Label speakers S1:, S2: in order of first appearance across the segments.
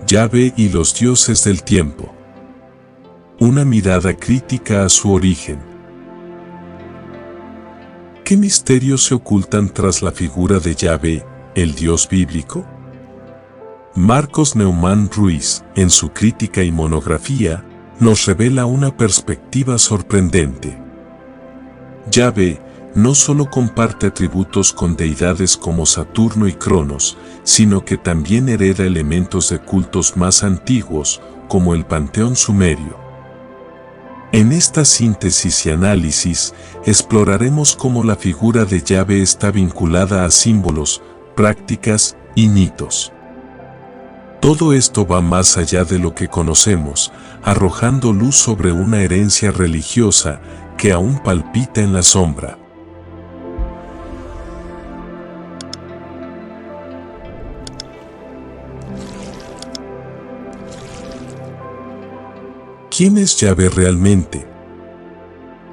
S1: Yahvé y los dioses del tiempo. Una mirada crítica a su origen. ¿Qué misterios se ocultan tras la figura de Yahvé, el Dios bíblico? Marcos Neumann Ruiz, en su crítica y monografía, nos revela una perspectiva sorprendente. Yahvé no solo comparte atributos con deidades como Saturno y Cronos, sino que también hereda elementos de cultos más antiguos, como el panteón sumerio. En esta síntesis y análisis, exploraremos cómo la figura de Yahvé está vinculada a símbolos, prácticas y mitos. Todo esto va más allá de lo que conocemos, arrojando luz sobre una herencia religiosa que aún palpita en la sombra. ¿Quién es Yahvé realmente?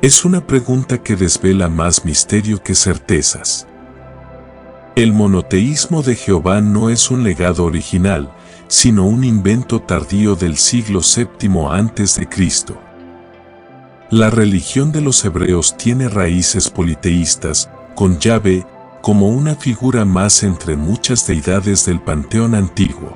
S1: Es una pregunta que desvela más misterio que certezas. El monoteísmo de Jehová no es un legado original, sino un invento tardío del siglo VII a.C. La religión de los hebreos tiene raíces politeístas, con Yahvé como una figura más entre muchas deidades del panteón antiguo.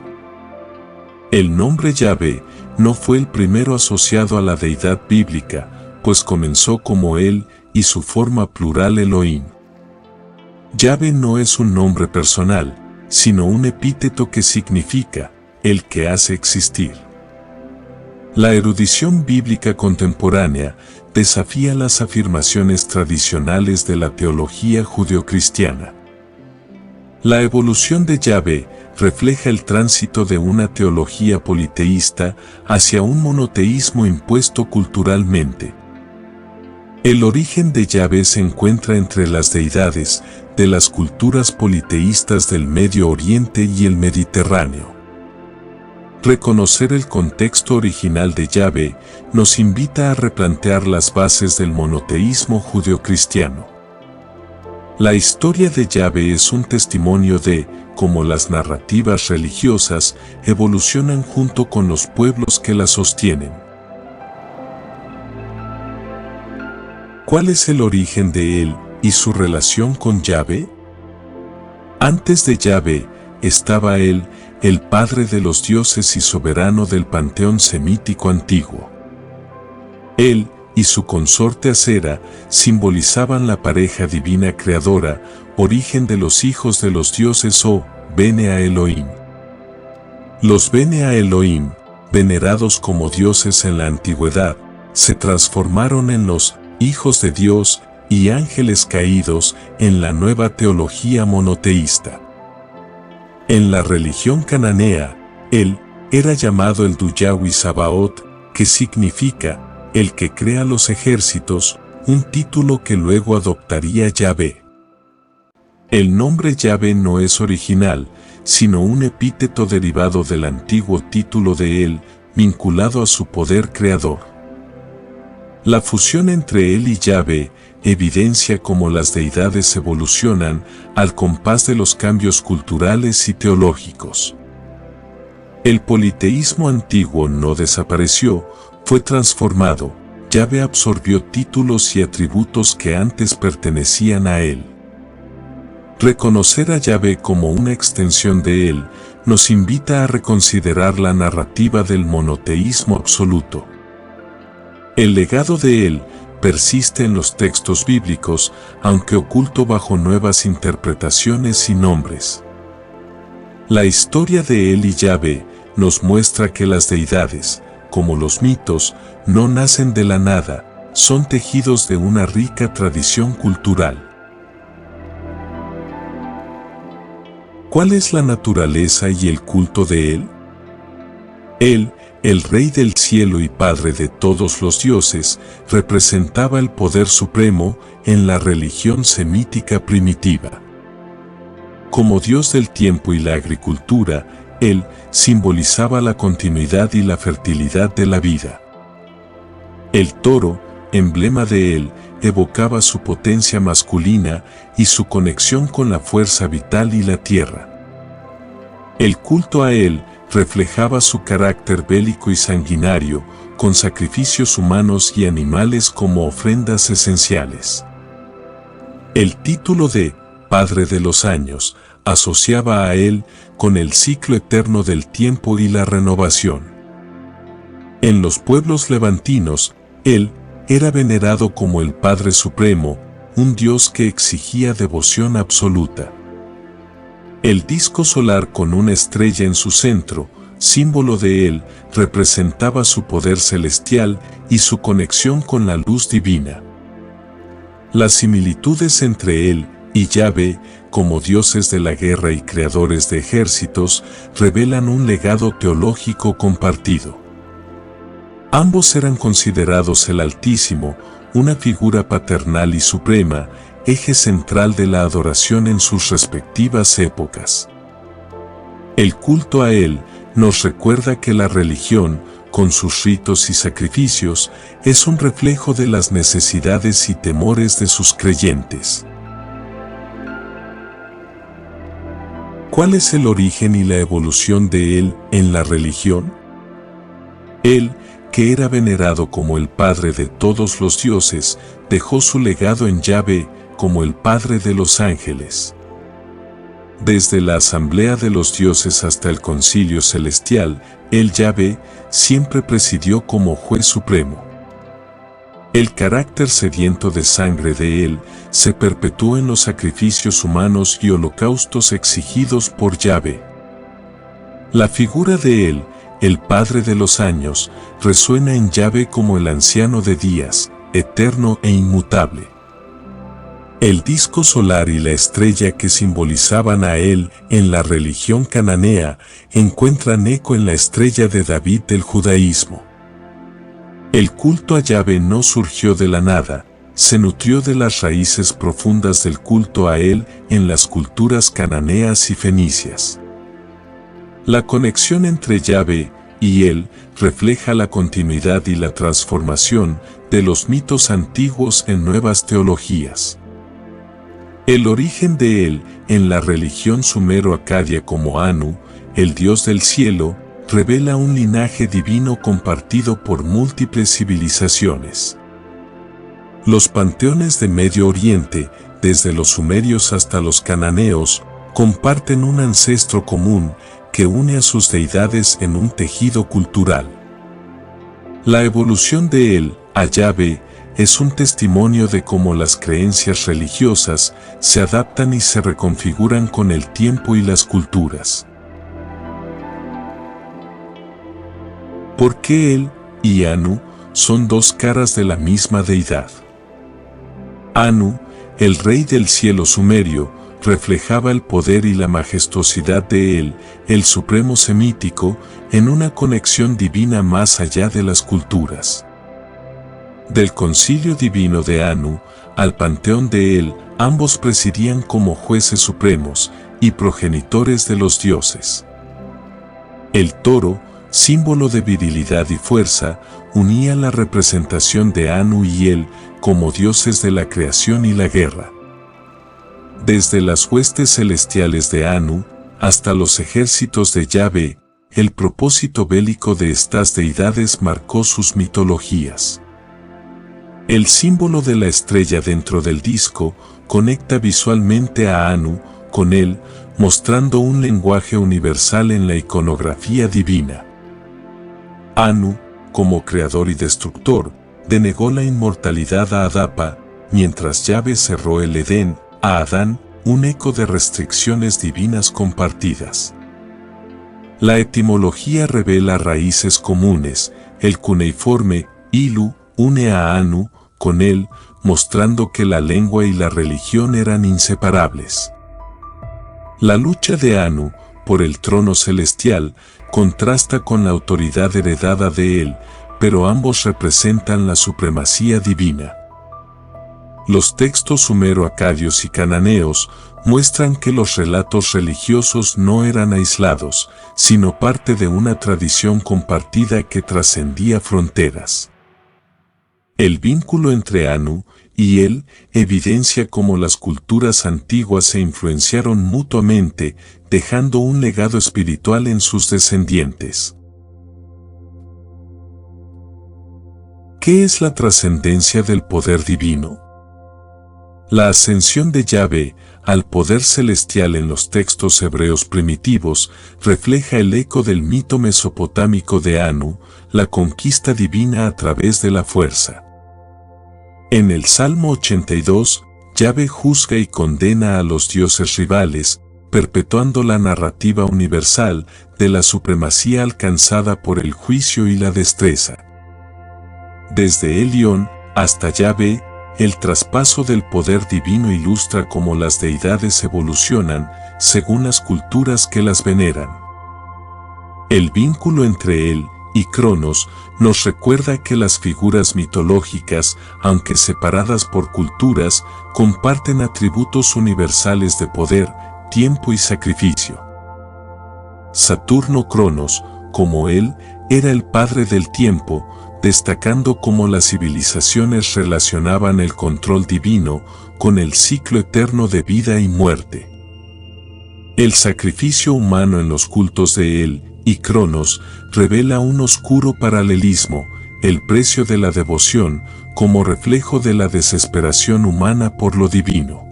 S1: El nombre Yahvé no fue el primero asociado a la deidad bíblica, pues comenzó como él y su forma plural Elohim. Yahvé no es un nombre personal, sino un epíteto que significa el que hace existir. La erudición bíblica contemporánea desafía las afirmaciones tradicionales de la teología judeocristiana. La evolución de Yahvé refleja el tránsito de una teología politeísta hacia un monoteísmo impuesto culturalmente. El origen de Yahvé se encuentra entre las deidades de las culturas politeístas del Medio Oriente y el Mediterráneo. Reconocer el contexto original de Yahvé nos invita a replantear las bases del monoteísmo judeocristiano. La historia de Yahvé es un testimonio de cómo las narrativas religiosas evolucionan junto con los pueblos que las sostienen. ¿Cuál es el origen de él y su relación con Yahvé? Antes de Yahvé estaba él, el padre de los dioses y soberano del panteón semítico antiguo. Él y su consorte Asera simbolizaban la pareja divina creadora, origen de los hijos de los dioses o Bene a Elohim. Los Bene a Elohim, venerados como dioses en la antigüedad, se transformaron en los hijos de Dios y ángeles caídos en la nueva teología monoteísta. En la religión cananea, él era llamado el Duyawi Sabaoth, que significa el que crea los ejércitos, un título que luego adoptaría Yahvé. El nombre Yahvé no es original, sino un epíteto derivado del antiguo título de él, vinculado a su poder creador. La fusión entre él y Yahvé evidencia cómo las deidades evolucionan al compás de los cambios culturales y teológicos. El politeísmo antiguo no desapareció, fue transformado. Yahvé absorbió títulos y atributos que antes pertenecían a él. Reconocer a Yahvé como una extensión de él nos invita a reconsiderar la narrativa del monoteísmo absoluto. El legado de él persiste en los textos bíblicos, aunque oculto bajo nuevas interpretaciones y nombres. La historia de él y Yahvé nos muestra que las deidades, como los mitos, no nacen de la nada, son tejidos de una rica tradición cultural. ¿Cuál es la naturaleza y el culto de él? Él, el Rey del cielo y Padre de todos los dioses, representaba el poder supremo en la religión semítica primitiva. Como Dios del tiempo y la agricultura, él simbolizaba la continuidad y la fertilidad de la vida. El toro, emblema de él, evocaba su potencia masculina y su conexión con la fuerza vital y la tierra. El culto a él reflejaba su carácter bélico y sanguinario, con sacrificios humanos y animales como ofrendas esenciales. El título de Padre de los Años asociaba a él con el ciclo eterno del tiempo y la renovación. En los pueblos levantinos, él era venerado como el Padre Supremo, un dios que exigía devoción absoluta. El disco solar con una estrella en su centro, símbolo de él, representaba su poder celestial y su conexión con la luz divina. Las similitudes entre él y Yahvé, como dioses de la guerra y creadores de ejércitos, revelan un legado teológico compartido. Ambos eran considerados el Altísimo, una figura paternal y suprema, eje central de la adoración en sus respectivas épocas. El culto a él nos recuerda que la religión, con sus ritos y sacrificios, es un reflejo de las necesidades y temores de sus creyentes. ¿Cuál es el origen y la evolución de él en la religión? Él, que era venerado como el Padre de todos los dioses, dejó su legado en Yahvé como el Padre de los ángeles. Desde la asamblea de los dioses hasta el concilio celestial, el Yahvé siempre presidió como juez supremo. El carácter sediento de sangre de él se perpetuó en los sacrificios humanos y holocaustos exigidos por Yahvé. La figura de él, el Padre de los Años, resuena en Yahvé como el anciano de días, eterno e inmutable. El disco solar y la estrella que simbolizaban a él en la religión cananea encuentran eco en la estrella de David del judaísmo. El culto a Yahvé no surgió de la nada, se nutrió de las raíces profundas del culto a él en las culturas cananeas y fenicias. La conexión entre Yahvé y él refleja la continuidad y la transformación de los mitos antiguos en nuevas teologías. El origen de él en la religión sumero-acadia como Anu, el dios del cielo, revela un linaje divino compartido por múltiples civilizaciones. Los panteones de Medio Oriente, desde los sumerios hasta los cananeos, comparten un ancestro común que une a sus deidades en un tejido cultural. La evolución de él a Yahvé es un testimonio de cómo las creencias religiosas se adaptan y se reconfiguran con el tiempo y las culturas. ¿Por qué él y Anu son dos caras de la misma deidad? Anu, el rey del cielo sumerio, reflejaba el poder y la majestuosidad de él, el supremo semítico, en una conexión divina más allá de las culturas. Del concilio divino de Anu al panteón de él, ambos presidían como jueces supremos y progenitores de los dioses. El toro, símbolo de virilidad y fuerza, unía la representación de Anu y él como dioses de la creación y la guerra. Desde las huestes celestiales de Anu hasta los ejércitos de Yahvé, el propósito bélico de estas deidades marcó sus mitologías. El símbolo de la estrella dentro del disco conecta visualmente a Anu con él, mostrando un lenguaje universal en la iconografía divina. Anu, como creador y destructor, denegó la inmortalidad a Adapa, mientras Yahvé cerró el Edén a Adán, un eco de restricciones divinas compartidas. La etimología revela raíces comunes, el cuneiforme Ilu une a Anu con él, mostrando que la lengua y la religión eran inseparables. La lucha de Anu por el trono celestial contrasta con la autoridad heredada de él, pero ambos representan la supremacía divina. Los textos sumero-acadios y cananeos muestran que los relatos religiosos no eran aislados, sino parte de una tradición compartida que trascendía fronteras. El vínculo entre Anu y él evidencia cómo las culturas antiguas se influenciaron mutuamente, dejando un legado espiritual en sus descendientes. ¿Qué es la trascendencia del poder divino? La ascensión de Yahvé al poder celestial en los textos hebreos primitivos refleja el eco del mito mesopotámico de Anu, la conquista divina a través de la fuerza. En el Salmo 82, Yahvé juzga y condena a los dioses rivales, perpetuando la narrativa universal de la supremacía alcanzada por el juicio y la destreza. Desde Elión hasta Yahvé, el traspaso del poder divino ilustra cómo las deidades evolucionan según las culturas que las veneran. El vínculo entre él y Cronos nos recuerda que las figuras mitológicas, aunque separadas por culturas, comparten atributos universales de poder, tiempo y sacrificio. Saturno Cronos, como él, era el padre del tiempo, destacando cómo las civilizaciones relacionaban el control divino con el ciclo eterno de vida y muerte. El sacrificio humano en los cultos de él y Cronos revela un oscuro paralelismo, el precio de la devoción como reflejo de la desesperación humana por lo divino.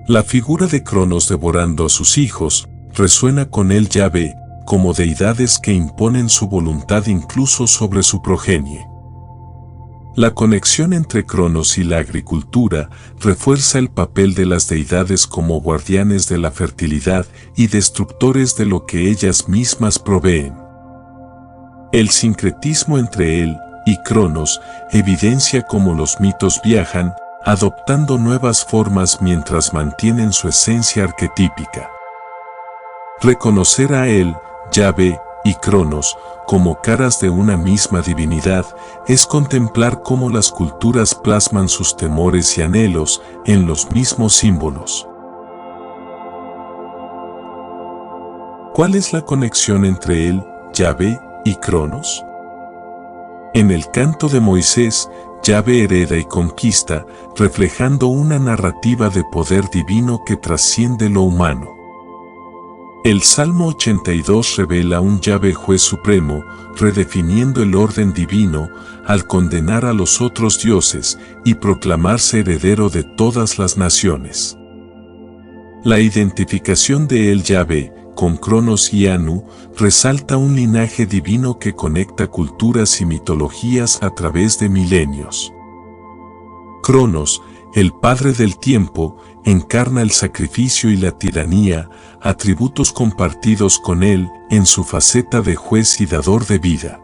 S1: La figura de Cronos devorando a sus hijos resuena con él Yahvé, como deidades que imponen su voluntad incluso sobre su progenie. La conexión entre Cronos y la agricultura refuerza el papel de las deidades como guardianes de la fertilidad y destructores de lo que ellas mismas proveen. El sincretismo entre él y Cronos evidencia cómo los mitos viajan, adoptando nuevas formas mientras mantienen su esencia arquetípica. Reconocer a él, Yahvé y Cronos como caras de una misma divinidad es contemplar cómo las culturas plasman sus temores y anhelos en los mismos símbolos. ¿Cuál es la conexión entre él, Yahvé y Cronos? En el canto de Moisés, Yahvé hereda y conquista, reflejando una narrativa de poder divino que trasciende lo humano. El Salmo 82 revela un Yahvé juez supremo, redefiniendo el orden divino al condenar a los otros dioses y proclamarse heredero de todas las naciones. La identificación de el Yahvé con Cronos y Anu resalta un linaje divino que conecta culturas y mitologías a través de milenios. Cronos, el padre del tiempo, encarna el sacrificio y la tiranía, atributos compartidos con él en su faceta de juez y dador de vida.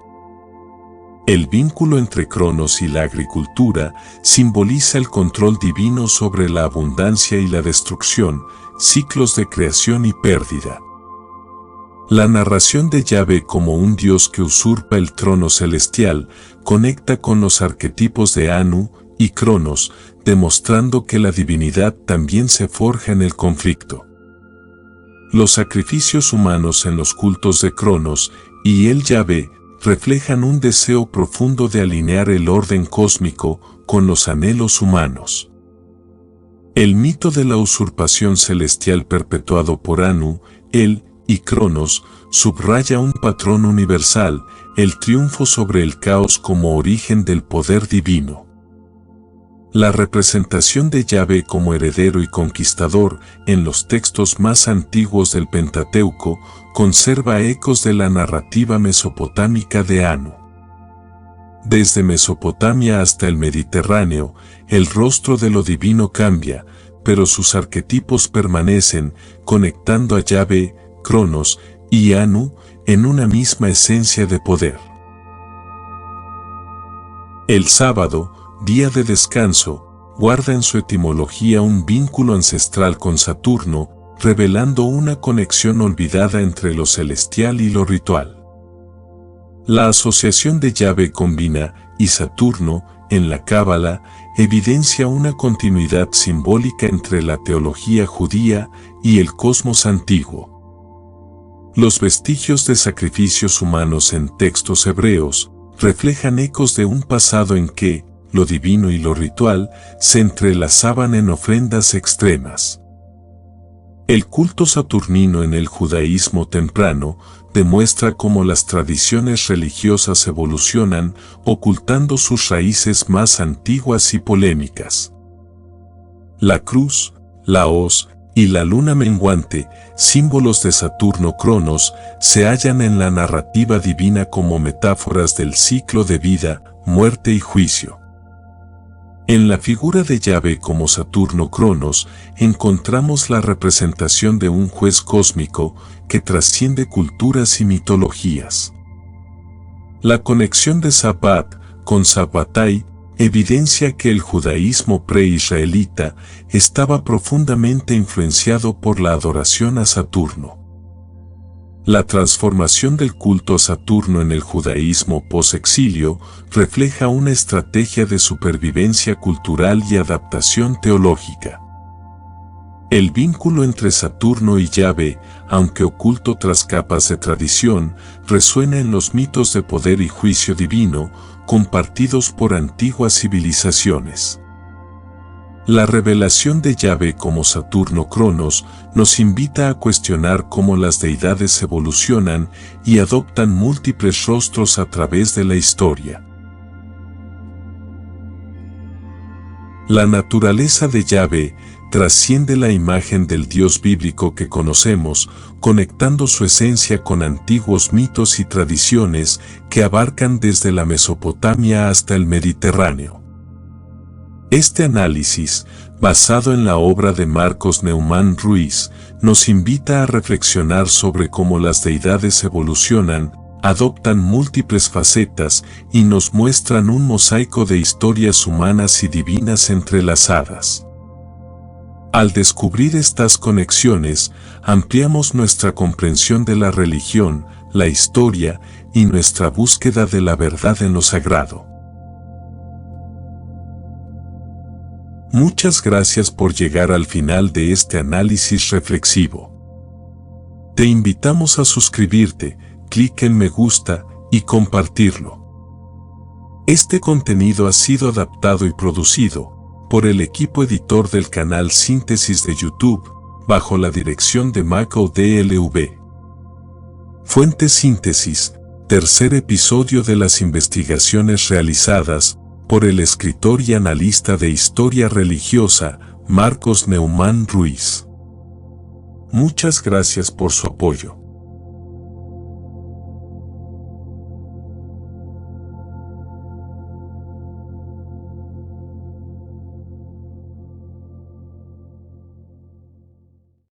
S1: El vínculo entre Cronos y la agricultura simboliza el control divino sobre la abundancia y la destrucción, ciclos de creación y pérdida. La narración de Yahvé como un dios que usurpa el trono celestial conecta con los arquetipos de Anu y Cronos, demostrando que la divinidad también se forja en el conflicto. Los sacrificios humanos en los cultos de Cronos y el Yahvé reflejan un deseo profundo de alinear el orden cósmico con los anhelos humanos. El mito de la usurpación celestial perpetuado por Anu, él y Cronos subraya un patrón universal, el triunfo sobre el caos como origen del poder divino. La representación de Yahvé como heredero y conquistador en los textos más antiguos del Pentateuco conserva ecos de la narrativa mesopotámica de Anu. Desde Mesopotamia hasta el Mediterráneo, el rostro de lo divino cambia, pero sus arquetipos permanecen, conectando a Yahvé, Cronos y Anu en una misma esencia de poder. El sábado, día de descanso, guarda en su etimología un vínculo ancestral con Saturno, revelando una conexión olvidada entre lo celestial y lo ritual. La asociación de Yahvé con Binah y Saturno en la Cábala evidencia una continuidad simbólica entre la teología judía y el cosmos antiguo. Los vestigios de sacrificios humanos en textos hebreos reflejan ecos de un pasado en que lo divino y lo ritual se entrelazaban en ofrendas extremas. El culto saturnino en el judaísmo temprano demuestra cómo las tradiciones religiosas evolucionan, ocultando sus raíces más antiguas y polémicas. La cruz, la hoz y la luna menguante, símbolos de Saturno Cronos, se hallan en la narrativa divina como metáforas del ciclo de vida, muerte y juicio. En la figura de Yahvé como Saturno Cronos, encontramos la representación de un juez cósmico que trasciende culturas y mitologías. La conexión de Sabbat con Sabbatai evidencia que el judaísmo pre-israelita estaba profundamente influenciado por la adoración a Saturno. La transformación del culto a Saturno en el judaísmo post-exilio refleja una estrategia de supervivencia cultural y adaptación teológica. El vínculo entre Saturno y Yahvé, aunque oculto tras capas de tradición, resuena en los mitos de poder y juicio divino, compartidos por antiguas civilizaciones. La revelación de Yahvé como Saturno Cronos nos invita a cuestionar cómo las deidades evolucionan y adoptan múltiples rostros a través de la historia. La naturaleza de Yahvé trasciende la imagen del Dios bíblico que conocemos, conectando su esencia con antiguos mitos y tradiciones que abarcan desde la Mesopotamia hasta el Mediterráneo. Este análisis, basado en la obra de Marcos Neumann Ruiz, nos invita a reflexionar sobre cómo las deidades evolucionan, adoptan múltiples facetas y nos muestran un mosaico de historias humanas y divinas entrelazadas. Al descubrir estas conexiones, ampliamos nuestra comprensión de la religión, la historia y nuestra búsqueda de la verdad en lo sagrado. Muchas gracias por llegar al final de este análisis reflexivo. Te invitamos a suscribirte, clic en me gusta y compartirlo. Este contenido ha sido adaptado y producido por el equipo editor del canal Síntesis de YouTube, bajo la dirección de Michael DLV. Fuente Síntesis, tercer episodio de las investigaciones realizadas por el escritor y analista de historia religiosa, Marcos Neumann Ruiz. Muchas gracias por su apoyo.